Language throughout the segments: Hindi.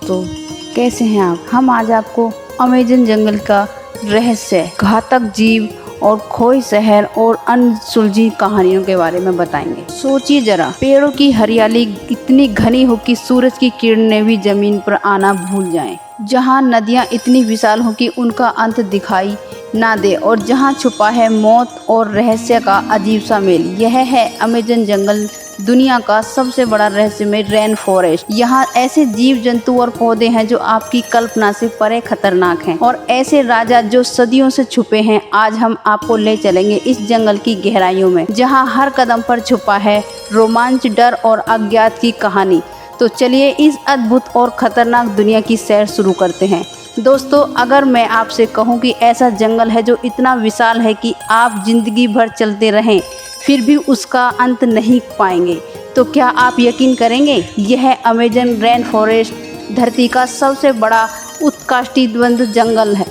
तो कैसे हैं आप? हम आज आपको अमेज़न जंगल का रहस्य, घातक जीव और खोई शहर और अनसुलझी कहानियों के बारे में बताएंगे। सोचिए जरा, पेड़ों की हरियाली इतनी घनी हो कि सूरज की किरणें भी जमीन पर आना भूल जाएं, जहां नदियां इतनी विशाल हो कि उनका अंत दिखाई ना दे और जहां छुपा है मौत और रहस्य का अजीब सा मेल। यह है अमेज़न जंगल, दुनिया का सबसे बड़ा रहस्यमय रेन फॉरेस्ट। यहाँ ऐसे जीव जंतु और पौधे हैं जो आपकी कल्पना से परे खतरनाक हैं, और ऐसे राजा जो सदियों से छुपे हैं। आज हम आपको ले चलेंगे इस जंगल की गहराइयों में, जहाँ हर कदम पर छुपा है रोमांच, डर और अज्ञात की कहानी। तो चलिए इस अद्भुत और खतरनाक दुनिया की सैर शुरू करते हैं। दोस्तों, अगर मैं आपसे कहूं कि ऐसा जंगल है जो इतना विशाल है कि आप जिंदगी भर चलते रहें फिर भी उसका अंत नहीं पाएंगे, तो क्या आप यकीन करेंगे? यह अमेज़न रेन फॉरेस्ट धरती का सबसे बड़ा उष्णकटिबंधीय जंगल है।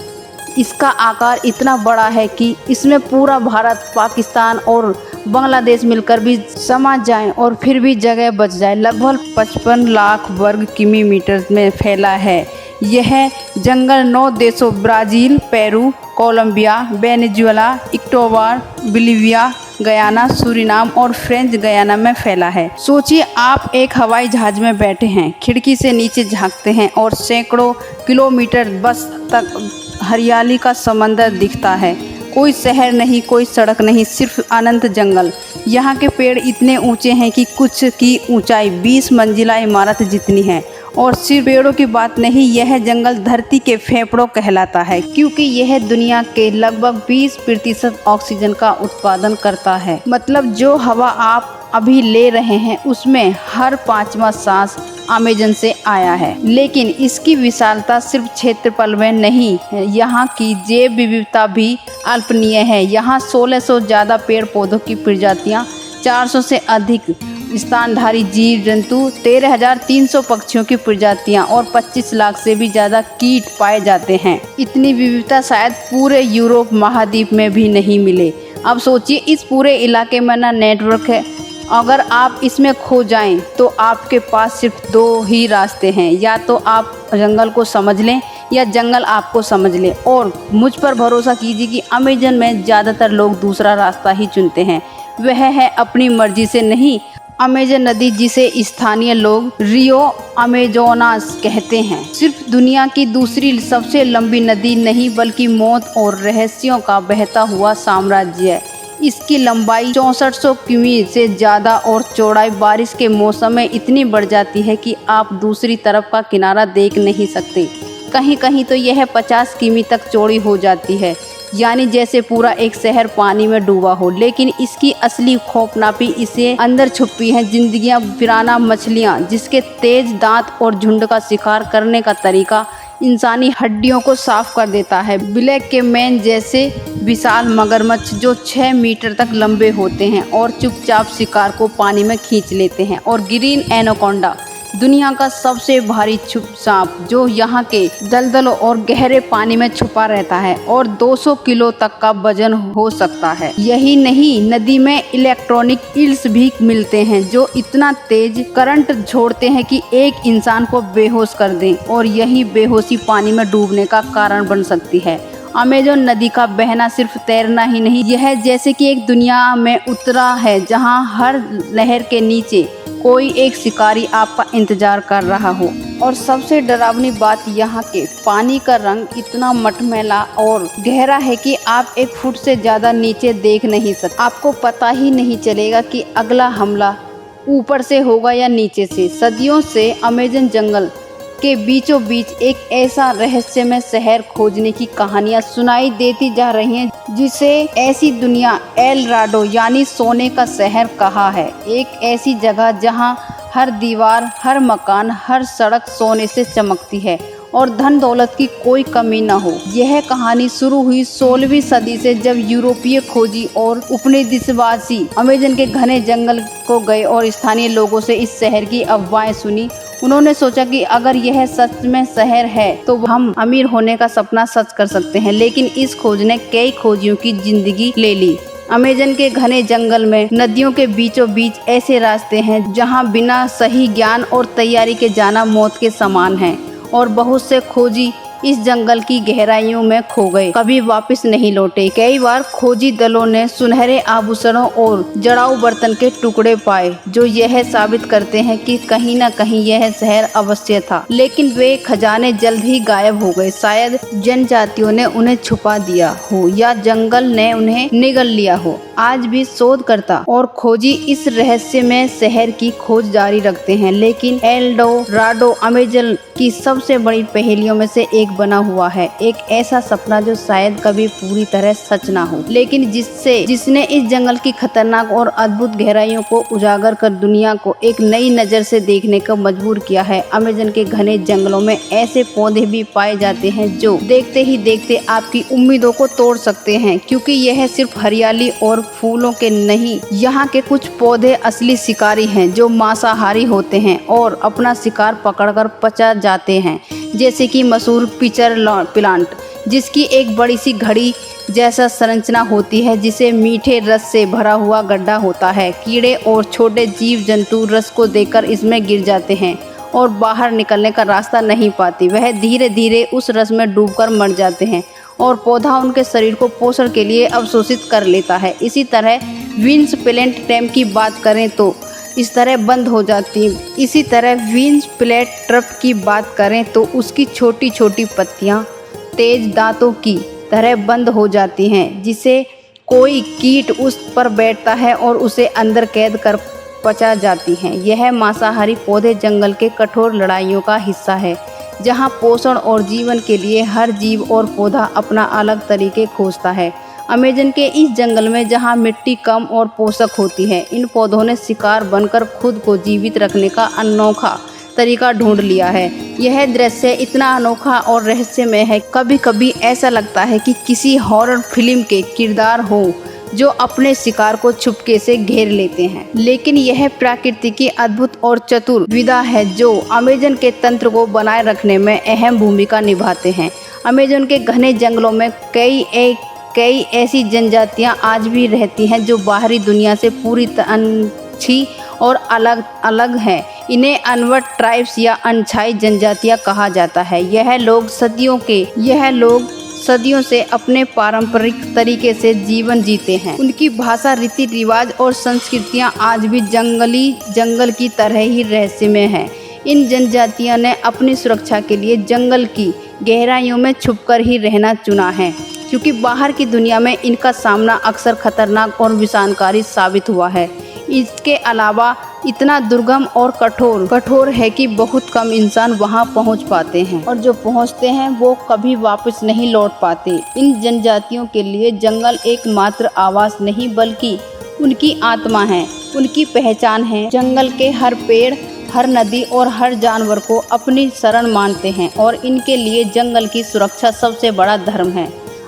इसका आकार इतना बड़ा है कि इसमें पूरा भारत, पाकिस्तान और बांग्लादेश मिलकर भी समा जाएं और फिर भी जगह बच जाए। लगभग 55 लाख वर्ग किलोमीटर में फैला है। यह जंगल 9 देशों Brazil, Peru, Colombia, Venezuela, Ecuador, Bolivia, Guyana, Suriname और फ्रेंच गयाना में फैला है। सोचिए, आप एक हवाई जहाज में बैठे हैं, खिड़की से नीचे झांकते हैं और सैकड़ों किलोमीटर बस तक हरियाली का समंदर दिखता है। कोई शहर नहीं, कोई सड़क नहीं, सिर्फ अनंत जंगल। यहाँ के पेड़ इतने ऊंचे हैं कि कुछ की ऊंचाई 20 मंजिला इमारत जितनी है। और सिर्फ पेड़ों की बात नहीं, यह जंगल धरती के फेफड़ों कहलाता है, क्योंकि यह दुनिया के लगभग 20% ऑक्सीजन का उत्पादन करता है। मतलब जो हवा आप अभी ले रहे हैं उसमें हर 5वां सांस अमेज़न से आया है। लेकिन इसकी विशालता सिर्फ क्षेत्रफल में नहीं है, यहाँ की जैव विविधता भी अल्पनीय है। यहाँ 1600 ज़्यादा पेड़ पौधों की प्रजातियाँ, 400 से अधिक स्तनधारी जीव जंतु, 13,300 पक्षियों की प्रजातियां और 25 लाख से भी ज़्यादा कीट पाए जाते हैं। इतनी विविधता शायद पूरे यूरोप महाद्वीप में भी नहीं मिले। अब सोचिए, इस पूरे इलाके में ना नेटवर्क है। अगर आप इसमें खो जाएं तो आपके पास सिर्फ 2 ही रास्ते हैं, या तो आप जंगल को समझ लें या जंगल आपको समझ ले। और मुझ पर भरोसा कीजिए कि अमेज़न में ज़्यादातर लोग दूसरा रास्ता ही चुनते हैं। वह है अपनी मर्जी से नहीं। अमेज़न नदी, जिसे स्थानीय लोग रियो अमेजोनास कहते हैं, सिर्फ दुनिया की दूसरी सबसे लंबी नदी नहीं बल्कि मौत और रहस्यों का बहता हुआ साम्राज्य है। इसकी लंबाई 6400 किमी से ज़्यादा और चौड़ाई बारिश के मौसम में इतनी बढ़ जाती है कि आप दूसरी तरफ का किनारा देख नहीं सकते। कहीं कहीं तो यह 50 किमी तक चौड़ी हो जाती है, यानी जैसे पूरा एक शहर पानी में डूबा हो। लेकिन इसकी असली खौफनाकी इसे अंदर छुपी है। जिंदगियां, पिराना मछलियां, जिसके तेज दांत और झुंड का शिकार करने का तरीका इंसानी हड्डियों को साफ कर देता है। ब्लैक के मैन जैसे विशाल मगरमच्छ जो 6 मीटर तक लंबे होते हैं और चुपचाप शिकार को पानी में खींच लेते हैं। और ग्रीन एनाकोंडा, दुनिया का सबसे भारी छुप सांप, जो यहाँ के दलदलों और गहरे पानी में छुपा रहता है और 200 किलो तक का वजन हो सकता है। यही नहीं, नदी में इलेक्ट्रॉनिक ईल्स भी मिलते हैं जो इतना तेज करंट छोड़ते हैं कि एक इंसान को बेहोश कर दें, और यही बेहोशी पानी में डूबने का कारण बन सकती है। अमेज़न नदी का बहना सिर्फ तैरना ही नहीं, यह जैसे कि एक दुनिया में उतरा है जहाँ हर लहर के नीचे कोई एक शिकारी आपका इंतजार कर रहा हो। और सबसे डरावनी बात, यहाँ के पानी का रंग इतना मटमैला और गहरा है कि आप 1 फुट से ज़्यादा नीचे देख नहीं सकते। आपको पता ही नहीं चलेगा कि अगला हमला ऊपर से होगा या नीचे से। सदियों से अमेज़न जंगल के बीचों बीच एक ऐसा रहस्यमय शहर खोजने की कहानियां सुनाई देती जा रही हैं, जिसे ऐसी दुनिया, एल डोराडो यानी सोने का शहर कहा है। एक ऐसी जगह जहां हर दीवार, हर मकान, हर सड़क सोने से चमकती है और धन दौलत की कोई कमी न हो। यह कहानी शुरू हुई 16वीं सदी से, जब यूरोपीय खोजी और उपनिवेशवासी अमेज़न के घने जंगल को गए और स्थानीय लोगों से इस शहर की अफवाहें सुनी। उन्होंने सोचा कि अगर यह सच में शहर है तो हम अमीर होने का सपना सच कर सकते हैं। लेकिन इस खोज ने कई खोजियों की जिंदगी ले ली। अमेज़न के घने जंगल में नदियों के बीचों बीच ऐसे रास्ते हैं जहां बिना सही ज्ञान और तैयारी के जाना मौत के समान है। और बहुत से खोजी इस जंगल की गहराइयों में खो गए, कभी वापस नहीं लौटे। कई बार खोजी दलों ने सुनहरे आभूषणों और जड़ाऊ बर्तन के टुकड़े पाए, जो यह साबित करते हैं कि कहीं न कहीं यह शहर अवश्य था। लेकिन वे खजाने जल्द ही गायब हो गए। शायद जनजातियों ने उन्हें छुपा दिया हो या जंगल ने उन्हें निगल लिया हो। आज भी शोधकर्ता और खोजी इस रहस्यमय शहर की खोज जारी रखते हैं, लेकिन एल डोराडो अमेजन की सबसे बड़ी पहेलियों में से एक बना हुआ है। एक ऐसा सपना जो शायद कभी पूरी तरह सच ना हो, लेकिन जिसने इस जंगल की खतरनाक और अद्भुत गहराइयों को उजागर कर दुनिया को एक नई नजर से देखने को मजबूर किया है। अमेजन के घने जंगलों में ऐसे पौधे भी पाए जाते हैं जो देखते ही देखते आपकी उम्मीदों को तोड़ सकते हैं, क्योंकि यह सिर्फ हरियाली और फूलों के नहीं, यहाँ के कुछ पौधे असली शिकारी हैं जो मांसाहारी होते हैं और अपना शिकार पकड़कर पचा जाते हैं। जैसे कि मशहूर पिचर प्लांट, जिसकी एक बड़ी सी घड़ी जैसा संरचना होती है, जिसे मीठे रस से भरा हुआ गड्ढा होता है। कीड़े और छोटे जीव जंतु रस को देखकर इसमें गिर जाते हैं और बाहर निकलने का रास्ता नहीं पाते। वह धीरे धीरे उस रस में डूबकर मर जाते हैं और पौधा उनके शरीर को पोषण के लिए अवशोषित कर लेता है। इसी तरह विंस प्लेट ट्रैप की बात करें तो इस तरह बंद हो जाती है। इसी तरह विंस प्लेट ट्रैप की बात करें तो उसकी छोटी छोटी पत्तियां तेज दांतों की तरह बंद हो जाती हैं, जिसे कोई कीट उस पर बैठता है और उसे अंदर कैद कर पचा जाती हैं। यह मांसाहारी पौधे जंगल के कठोर लड़ाइयों का हिस्सा है, जहां पोषण और जीवन के लिए हर जीव और पौधा अपना अलग तरीके खोजता है। अमेजन के इस जंगल में जहां मिट्टी कम और पोषक होती है, इन पौधों ने शिकार बनकर खुद को जीवित रखने का अनोखा तरीका ढूंढ लिया है। यह दृश्य इतना अनोखा और रहस्यमय है, कभी कभी ऐसा लगता है कि किसी हॉरर फिल्म के किरदार हो जो अपने शिकार को चुपके से घेर लेते हैं। लेकिन यह प्रकृति की अद्भुत और चतुर विधा है जो अमेजन के तंत्र को बनाए रखने में अहम भूमिका निभाते हैं। अमेजन के घने जंगलों में कई ऐसी जनजातियां आज भी रहती हैं जो बाहरी दुनिया से पूरी अनछी और अलग हैं। इन्हें अनवट ट्राइब्स या अनछाई जनजातियां कहा जाता है। यह लोग सदियों से अपने पारंपरिक तरीके से जीवन जीते हैं। उनकी भाषा, रीति रिवाज और संस्कृतियां आज भी जंगल की तरह ही रहस्यमय हैं। इन जनजातियों ने अपनी सुरक्षा के लिए जंगल की गहराइयों में छुपकर ही रहना चुना है, क्योंकि बाहर की दुनिया में इनका सामना अक्सर खतरनाक और विनाशकारी साबित हुआ है। इसके अलावा इतना दुर्गम और कठोर है कि बहुत कम इंसान वहां पहुंच पाते हैं, और जो पहुंचते हैं वो कभी वापस नहीं लौट पाते। इन जनजातियों के लिए जंगल एकमात्र आवास नहीं, बल्कि उनकी आत्मा है, उनकी पहचान है। जंगल के हर पेड़, हर नदी और हर जानवर को अपनी शरण मानते हैं, और इनके लिए जंगल की सुरक्षा सबसे बड़ा धर्म है।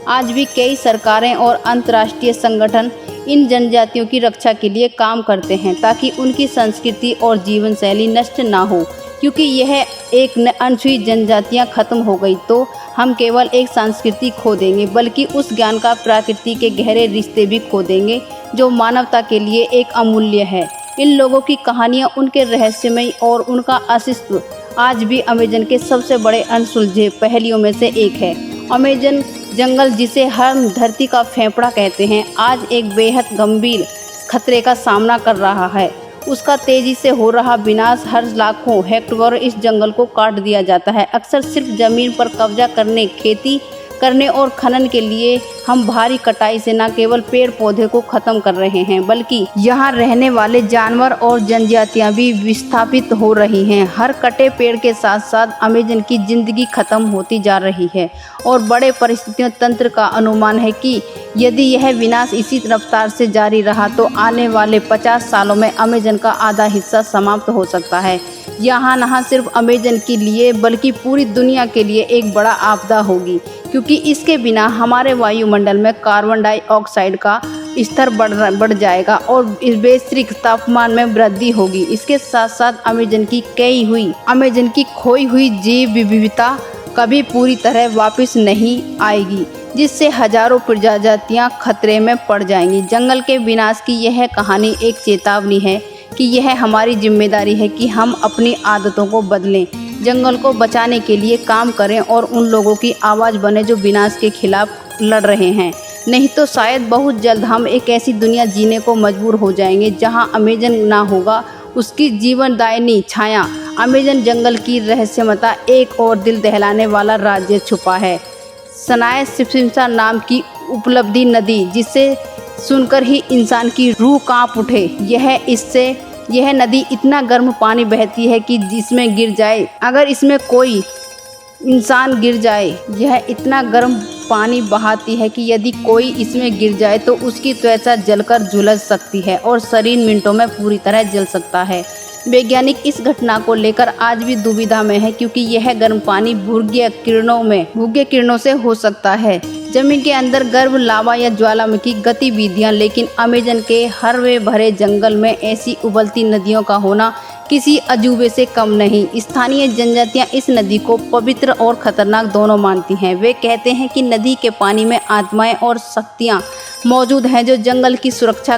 आज भी कई सरकारें और अंतर्राष्ट्रीय संगठन इन जनजातियों की रक्षा के लिए काम करते हैं, ताकि उनकी संस्कृति और जीवन शैली नष्ट ना हो। क्योंकि यह एक अनछुई जनजातियां खत्म हो गई तो हम केवल एक संस्कृति खो देंगे, बल्कि उस ज्ञान का प्रकृति के गहरे रिश्ते भी खो देंगे जो मानवता के लिए एक अमूल्य है। इन लोगों की कहानियाँ, उनके रहस्यमय और उनका अस्तित्व आज भी अमेजन के सबसे बड़े अनसुलझे पहेलियों में से एक है। अमेजन जंगल, जिसे हम धरती का फेफड़ा कहते हैं, आज एक बेहद गंभीर खतरे का सामना कर रहा है। उसका तेजी से हो रहा विनाश, हर लाखों हेक्टेयर इस जंगल को काट दिया जाता है। अक्सर सिर्फ जमीन पर कब्जा करने, खेती करने और खनन के लिए हम भारी कटाई से न केवल पेड़ पौधे को खत्म कर रहे हैं, बल्कि यहाँ रहने वाले जानवर और जनजातियाँ भी विस्थापित हो रही हैं। हर कटे पेड़ के साथ साथ अमेजन की जिंदगी खत्म होती जा रही है, और बड़े परिस्थितियों तंत्र का अनुमान है कि यदि यह विनाश इसी रफ्तार से जारी रहा तो आने वाले 50 सालों में अमेजन का आधा हिस्सा समाप्त हो सकता है। यहाँ न सिर्फ अमेजन के लिए बल्कि पूरी दुनिया के लिए एक बड़ा आपदा होगी, क्योंकि इसके बिना हमारे वायुमंडल में कार्बन डाइऑक्साइड का स्तर बढ़ जाएगा और इस वैश्विक तापमान में वृद्धि होगी। इसके साथ साथ अमेजन की खोई हुई जैव विविधता कभी पूरी तरह वापस नहीं आएगी, जिससे हजारों प्रजातियां खतरे में पड़ जाएंगी। जंगल के विनाश की यह कहानी एक चेतावनी है कि यह हमारी जिम्मेदारी है कि हम अपनी आदतों को बदलें, जंगल को बचाने के लिए काम करें और उन लोगों की आवाज़ बने जो विनाश के खिलाफ लड़ रहे हैं। नहीं तो शायद बहुत जल्द हम एक ऐसी दुनिया जीने को मजबूर हो जाएंगे जहां अमेजन ना होगा। उसकी जीवनदायिनी छाया अमेजन जंगल की रहस्यमयता एक और दिल दहलाने वाला राज्य छुपा है। सनाए सिम्पसन नाम की उपलब्धि नदी, जिसे सुनकर ही इंसान की रूह कांप उठे। यह नदी इतना गर्म पानी बहती है कि जिसमें गिर जाए, अगर इसमें कोई इंसान गिर जाए, यह इतना गर्म पानी बहाती है कि यदि कोई इसमें गिर जाए तो उसकी त्वचा जलकर झुलस सकती है और शरीर मिनटों में पूरी तरह जल सकता है। वैज्ञानिक इस घटना को लेकर आज भी दुविधा में है, क्योंकि यह गर्म पानी भूर्गीय किरणों से हो सकता है, जमीन के अंदर गर्भ, लावा या ज्वालामुखी गतिविधियां। लेकिन अमेजन के हरे भरे जंगल में ऐसी उबलती नदियों का होना किसी अजूबे से कम नहीं। स्थानीय जनजातियां इस नदी को पवित्र और खतरनाक दोनों मानती हैं। वे कहते हैं कि नदी के पानी में आत्माएं और शक्तियां मौजूद हैं जो जंगल की सुरक्षा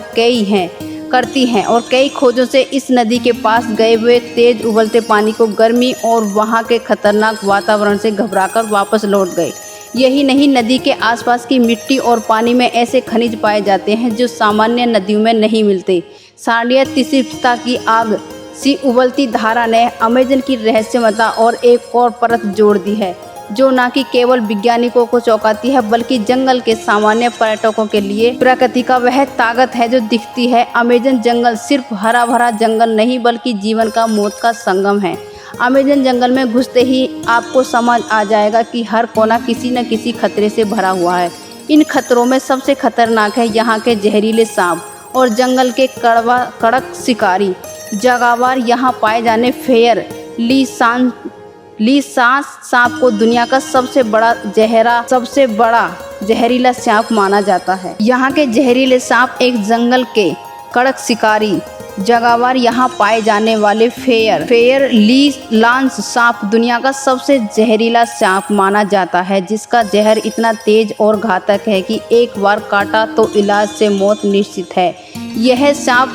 करती हैं, और कई खोजों से इस नदी के पास गए हुए तेज उबलते पानी को गर्मी और वहां के खतरनाक वातावरण से घबराकर वापस लौट गए। यही नहीं, नदी के आसपास की मिट्टी और पानी में ऐसे खनिज पाए जाते हैं जो सामान्य नदियों में नहीं मिलते। सांडिया तिसिप्ता की आग सी उबलती धारा ने अमेजन की रहस्यमयता और एक और परत जोड़ दी है, जो न कि केवल वैज्ञानिकों को चौंकाती है बल्कि जंगल के सामान्य पर्यटकों के लिए प्रकृति का वह ताकत है जो दिखती है। अमेजन जंगल सिर्फ हरा भरा जंगल नहीं बल्कि जीवन का मौत का संगम है। अमेजन जंगल में घुसते ही आपको समझ आ जाएगा कि हर कोना किसी न किसी खतरे से भरा हुआ है। इन खतरों में सबसे खतरनाक है यहाँ के जहरीले सांप और जंगल के कड़क शिकारी जागवार। यहाँ पाए जाने फेयर लीसांस सांप को दुनिया का सबसे बड़ा जहरीला सांप माना जाता है। यहाँ के जहरीले सांप एक जंगल के कड़क शिकारी जागवार। यहाँ पाए जाने वाले फेयर लीसांस सांप दुनिया का सबसे जहरीला सांप माना जाता है, जिसका जहर इतना तेज और घातक है कि एक बार काटा तो इलाज से मौत निश्चित है। यह सांप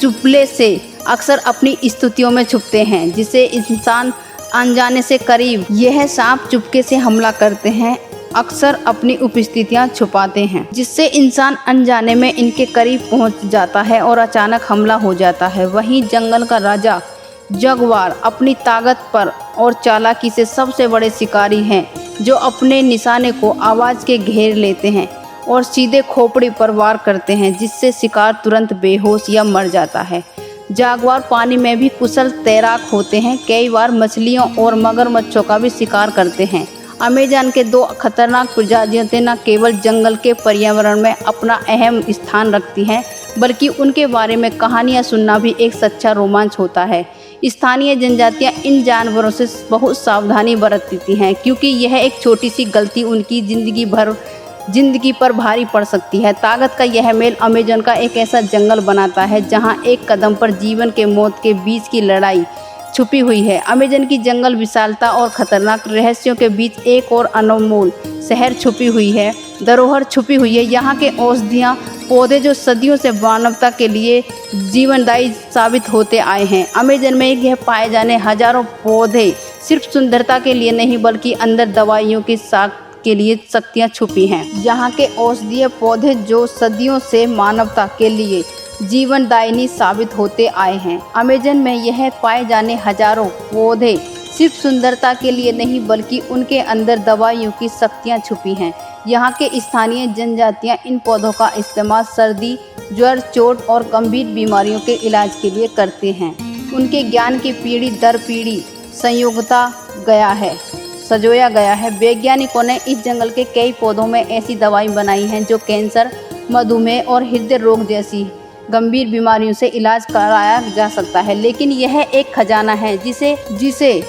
चुपले से अक्सर अपनी स्थितियों में छुपते हैं, जिसे इंसान अनजाने से करीब। यह सांप चुपके से हमला करते हैं, अक्सर अपनी उपस्थितियां छुपाते हैं, जिससे इंसान अनजाने में इनके करीब पहुंच जाता है और अचानक हमला हो जाता है। वहीं जंगल का राजा जगुआर अपनी ताकत पर और चालाकी से सबसे बड़े शिकारी हैं, जो अपने निशाने को आवाज के घेर लेते हैं और सीधे खोपड़ी पर वार करते हैं, जिससे शिकार तुरंत बेहोश या मर जाता है। जागवार पानी में भी कुशल तैराक होते हैं, कई बार मछलियों और मगरमच्छों का भी शिकार करते हैं। अमेजन के दो खतरनाक प्रजातियां न केवल जंगल के पर्यावरण में अपना अहम स्थान रखती हैं, बल्कि उनके बारे में कहानियां सुनना भी एक सच्चा रोमांच होता है। स्थानीय जनजातियां इन जानवरों से बहुत सावधानी बरतती हैं, क्योंकि यह एक छोटी सी गलती उनकी जिंदगी पर भारी पड़ सकती है। ताकत का यह मेल अमेजन का एक ऐसा जंगल बनाता है जहां एक कदम पर जीवन के मौत के बीच की लड़ाई छुपी हुई है। अमेजन की जंगल विशालता और खतरनाक रहस्यों के बीच एक और अनमोल धरोहर छुपी हुई है। यहाँ के औषधियाँ पौधे जो सदियों से मानवता के लिए जीवनदायी साबित होते आए हैं। अमेजन में यह पाए जाने हजारों पौधे सिर्फ सुंदरता के लिए नहीं बल्कि अंदर दवाइयों की साख के लिए शक्तियाँ छुपी हैं। यहाँ के औषधीय पौधे जो सदियों से मानवता के लिए जीवनदायिनी साबित होते आए हैं। अमेजन में यह पाए जाने हजारों पौधे सिर्फ सुंदरता के लिए नहीं बल्कि उनके अंदर दवाइयों की शक्तियाँ छुपी हैं। यहाँ के स्थानीय जनजातियाँ इन पौधों का इस्तेमाल सर्दी, ज्वर, चोट और गंभीर बीमारियों के इलाज के लिए करते हैं। उनके ज्ञान की पीढ़ी दर पीढ़ी सजोया गया है। वैज्ञानिकों ने इस जंगल के कई पौधों में ऐसी दवाई बनाई हैं जो कैंसर, मधुमेह और हृदय रोग जैसी गंभीर बीमारियों से इलाज कराया जा सकता है। लेकिन यह एक खजाना है जिसे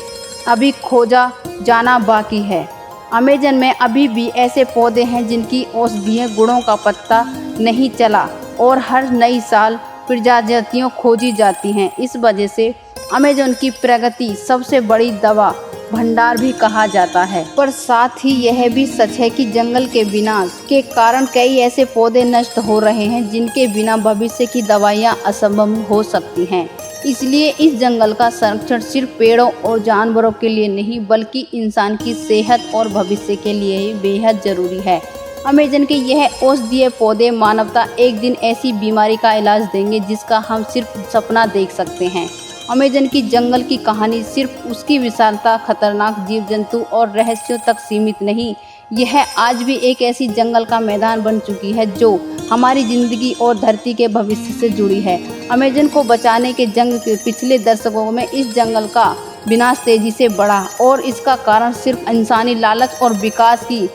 अभी खोजा जाना बाकी है। अमेजन में अभी भी ऐसे पौधे हैं जिनकी औषधीय गुणों का पता नहीं चला और हर नई साल प्रजातियां खोजी जाती हैं। इस वजह से अमेजन की प्रगति सबसे बड़ी दवा भंडार भी कहा जाता है। पर साथ ही यह भी सच है कि जंगल के विनाश के कारण कई ऐसे पौधे नष्ट हो रहे हैं जिनके बिना भविष्य की दवाइयां असंभव हो सकती हैं। इसलिए इस जंगल का संरक्षण सिर्फ पेड़ों और जानवरों के लिए नहीं बल्कि इंसान की सेहत और भविष्य के लिए ही बेहद जरूरी है। अमेज़न के यह औषधीय पौधे मानवता एक दिन ऐसी बीमारी का इलाज देंगे जिसका हम सिर्फ सपना देख सकते हैं। अमेज़न की जंगल की कहानी सिर्फ उसकी विशालता, खतरनाक जीव जंतु और रहस्यों तक सीमित नहीं, यह आज भी एक ऐसी जंगल का मैदान बन चुकी है जो हमारी ज़िंदगी और धरती के भविष्य से जुड़ी है। अमेज़न को बचाने के जंग के पिछले दशकों में इस जंगल का विनाश तेजी से बढ़ा और इसका कारण सिर्फ इंसानी लालच और विकास की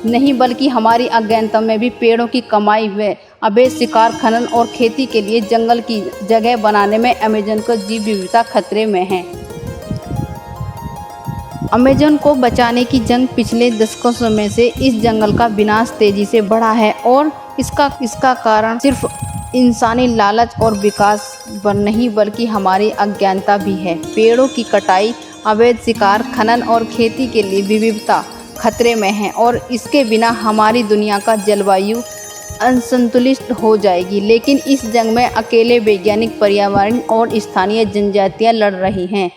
नहीं बल्कि हमारी अज्ञानता में भी पेड़ों की कमाई व अवैध शिकार, खनन और खेती के लिए जंगल की जगह बनाने में अमेज़न को जीव विविधता खतरे में है। अमेज़न को बचाने की जंग पिछले दशकों में से इस जंगल का विनाश तेजी से बढ़ा है और इसका कारण सिर्फ इंसानी लालच और विकास नहीं बल्कि हमारी अज्ञानता भी है। पेड़ों की कटाई, अवैध शिकार, खनन और खेती के लिए विविधता खतरे में है और इसके बिना हमारी दुनिया का जलवायु असंतुलित हो जाएगी। लेकिन इस जंग में अकेले वैज्ञानिक, पर्यावरण और स्थानीय जनजातियां लड़ रही हैं।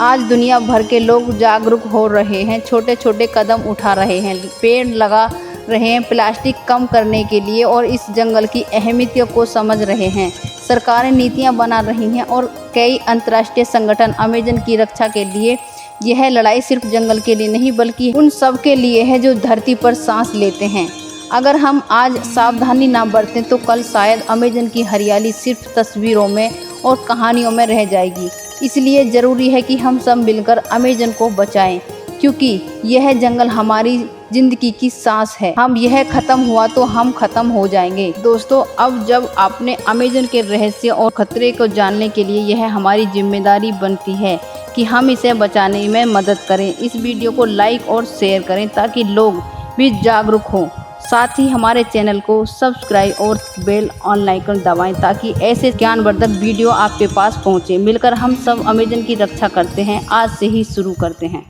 आज दुनिया भर के लोग जागरूक हो रहे हैं, छोटे छोटे कदम उठा रहे हैं, पेड़ लगा रहे हैं प्लास्टिक कम करने के लिए और इस जंगल की अहमियत को समझ रहे हैं। सरकारें नीतियां बना रही हैं और कई अंतर्राष्ट्रीय संगठन अमेज़न की रक्षा के लिए। यह लड़ाई सिर्फ जंगल के लिए नहीं बल्कि उन सब के लिए है जो धरती पर सांस लेते हैं। अगर हम आज सावधानी ना बरतें तो कल शायद अमेज़न की हरियाली सिर्फ तस्वीरों में और कहानियों में रह जाएगी। इसलिए ज़रूरी है कि हम सब मिलकर अमेज़न को बचाएं, क्योंकि यह जंगल हमारी ज़िंदगी की सांस है। हम यह ख़त्म हुआ तो हम ख़त्म हो जाएंगे। दोस्तों, अब जब आपने अमेज़न के रहस्य और खतरे को जानने के लिए यह हमारी जिम्मेदारी बनती है कि हम इसे बचाने में मदद करें। इस वीडियो को लाइक और शेयर करें ताकि लोग भी जागरूक हों। साथ ही हमारे चैनल को सब्सक्राइब और बेल ऑन आइकन दबाएं ताकि ऐसे ज्ञानवर्धक वीडियो आपके पास पहुंचे। मिलकर हम सब अमेज़न की रक्षा करते हैं। आज से ही शुरू करते हैं।